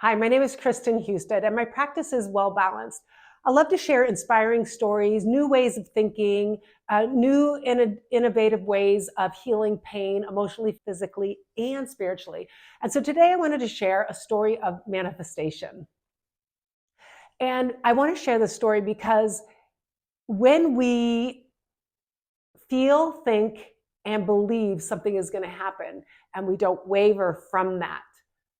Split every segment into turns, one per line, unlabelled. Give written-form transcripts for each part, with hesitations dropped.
Hi, my name is Kristen Husted, and my practice is Well Balanced. I love to share inspiring stories, new ways of thinking, new innovative ways of healing pain emotionally, physically, and spiritually. And so today I wanted to share a story of manifestation. And I want to share this story because when we feel, think, and believe something is going to happen, and we don't waver from that,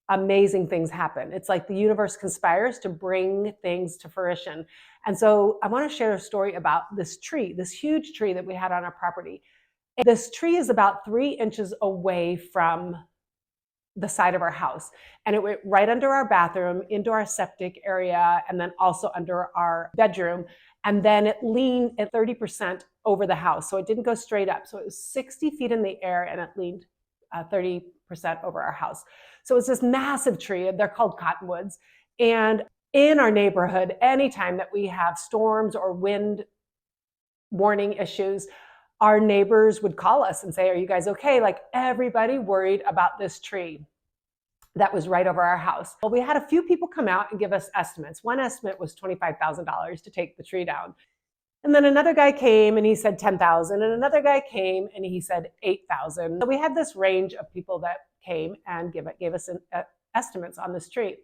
amazing things happen. It's like the universe conspires to bring things to fruition. And so I want to share a story about this tree, this huge tree that we had on our property. And this tree is about 3 inches away from the side of our house. And it went right under our bathroom, into our septic area, and then also under our bedroom. And then it leaned at 30% over the house. So it didn't go straight up. So it was 60 feet in the air and it leaned 30% over our house. So it's this massive tree. They're called cottonwoods. And in our neighborhood, anytime that we have storms or wind warning issues, our neighbors would call us and say, "Are you guys okay?" Like everybody worried about this tree that was right over our house. Well, we had a few people come out and give us estimates. One estimate was $25,000 to take the tree down. And then another guy came and he said 10,000, and another guy came and he said 8,000. So we had this range of people that came and gave us estimates on this tree.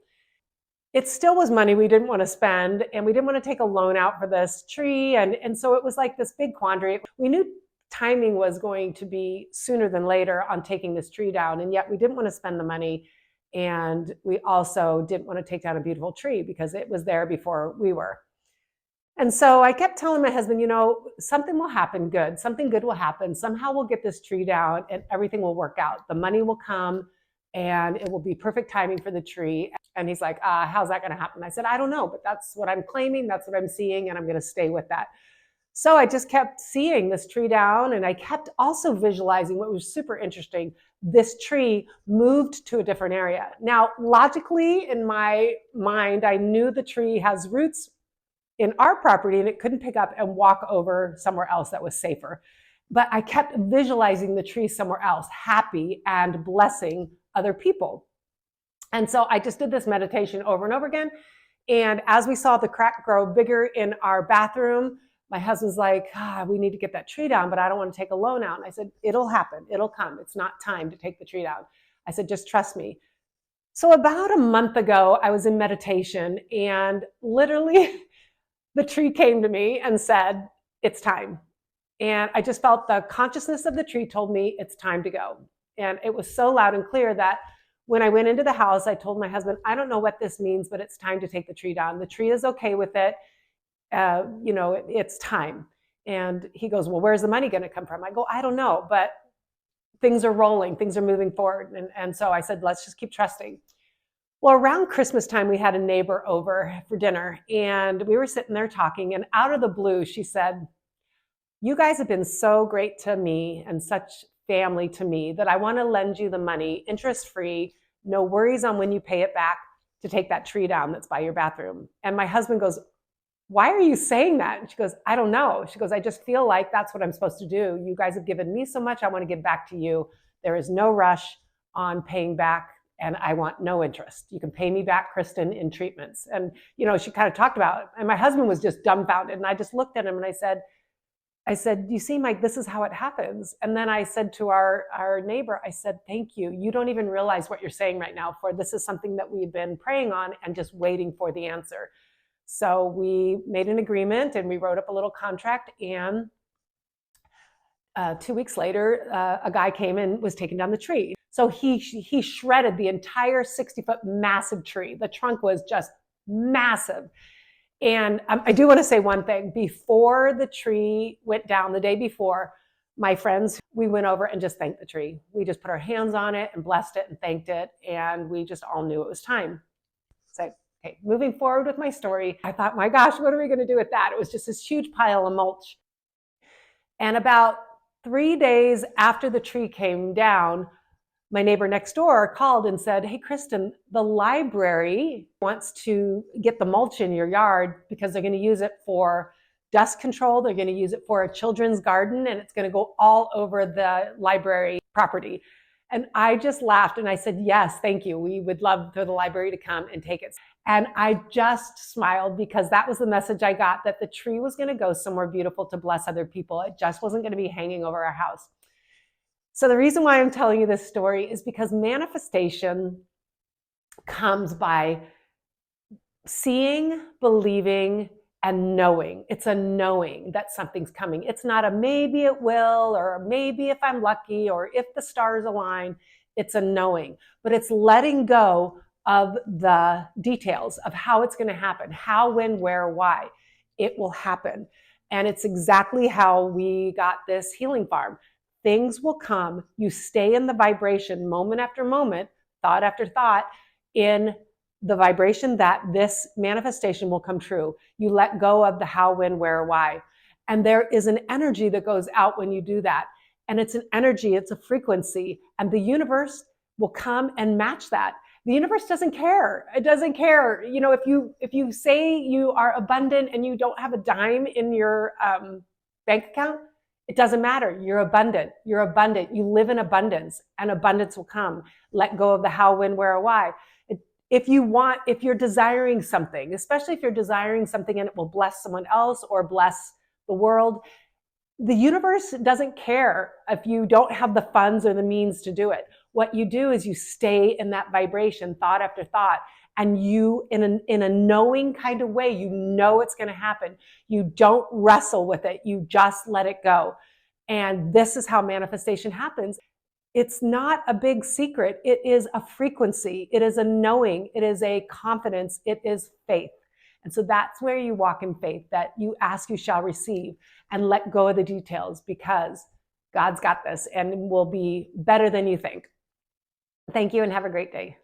It still was money we didn't want to spend, and we didn't want to take a loan out for this tree. And so it was like this big quandary. We knew timing was going to be sooner than later on taking this tree down, and yet we didn't want to spend the money. And we also didn't want to take down a beautiful tree because it was there before we were. And so I kept telling my husband, something will happen good. Something good will happen. Somehow we'll get this tree down and everything will work out. The money will come and it will be perfect timing for the tree. And he's like, how's that going to happen? I said, I don't know, but that's what I'm claiming. That's what I'm seeing. And I'm going to stay with that. So I just kept seeing this tree down, and I kept also visualizing what was super interesting. This tree moved to a different area. Now, logically, in my mind, I knew the tree has roots in our property and it couldn't pick up and walk over somewhere else that was safer. But I kept visualizing the tree somewhere else, happy and blessing other people. And so I just did this meditation over and over again. And as we saw the crack grow bigger in our bathroom, my husband's like, we need to get that tree down, but I don't want to take a loan out. And I said, it'll happen. It'll come. It's not time to take the tree down. I said, just trust me. So about a month ago, I was in meditation and literally the tree came to me and said, it's time. And I just felt the consciousness of the tree told me it's time to go. And it was so loud and clear that when I went into the house, I told my husband, I don't know what this means, but it's time to take the tree down. The tree is okay with it. It's time. And he goes, well, where's the money going to come from? I go, I don't know, but things are rolling, things are moving forward. And so I said, let's just keep trusting. Well, around Christmas time, we had a neighbor over for dinner and we were sitting there talking, and out of the blue, she said, you guys have been so great to me and such family to me that I want to lend you the money, interest-free, no worries on when you pay it back, to take that tree down that's by your bathroom. And my husband goes, why are you saying that? And she goes, I don't know. She goes, I just feel like that's what I'm supposed to do. You guys have given me so much. I want to give back to you. There is no rush on paying back, and I want no interest. You can pay me back, Kristen, in treatments. And, she kind of talked about it. And my husband was just dumbfounded. And I just looked at him and I said, you see, Mike, this is how it happens. And then I said to our neighbor, I said, thank you. You don't even realize what you're saying right now, for this is something that we've been praying on and just waiting for the answer. So we made an agreement and we wrote up a little contract, and 2 weeks later, a guy came and was taking down the tree. So he shredded the entire 60-foot massive tree. The trunk was just massive. And I do want to say one thing. Before the tree went down, the day before, my friends, we went over and just thanked the tree. We just put our hands on it and blessed it and thanked it. And we just all knew it was time. So, okay, moving forward with my story, I thought, my gosh, what are we going to do with that? It was just this huge pile of mulch. And about 3 days after the tree came down, my neighbor next door called and said, hey, Kristen, the library wants to get the mulch in your yard because they're going to use it for dust control. They're going to use it for a children's garden, and it's going to go all over the library property. And I just laughed and I said, yes, thank you. We would love for the library to come and take it. And I just smiled because that was the message I got, that the tree was going to go somewhere beautiful to bless other people. It just wasn't going to be hanging over our house. So the reason why I'm telling you this story is because manifestation comes by seeing, believing, and knowing. It's a knowing that something's coming. It's not a maybe it will, or maybe if I'm lucky, or if the stars align. It's a knowing, but it's letting go of the details of how it's going to happen, how, when, where, why. It will happen. And it's exactly how we got this healing farm. Things will come. You stay in the vibration moment after moment, thought after thought, in the vibration that this manifestation will come true. You let go of the how, when, where, why. And there is an energy that goes out when you do that. And it's an energy, it's a frequency. And the universe will come and match that. The universe doesn't care. It doesn't care. You know, if you say you are abundant and you don't have a dime in your bank account, it doesn't matter. You're abundant. You're abundant. You live in abundance, and abundance will come. Let go of the how, when, where, why. If you're desiring something, especially if you're desiring something and it will bless someone else or bless the world, the universe doesn't care if you don't have the funds or the means to do it. What you do is you stay in that vibration, thought after thought, and you, in a knowing kind of way, you know it's going to happen. You don't wrestle with it. You just let it go. And this is how manifestation happens. It's not a big secret. It is a frequency. It is a knowing. It is a confidence. It is faith. And so that's where you walk in faith, that you ask, you shall receive, and let go of the details, because God's got this and will be better than you think. Thank you and have a great day.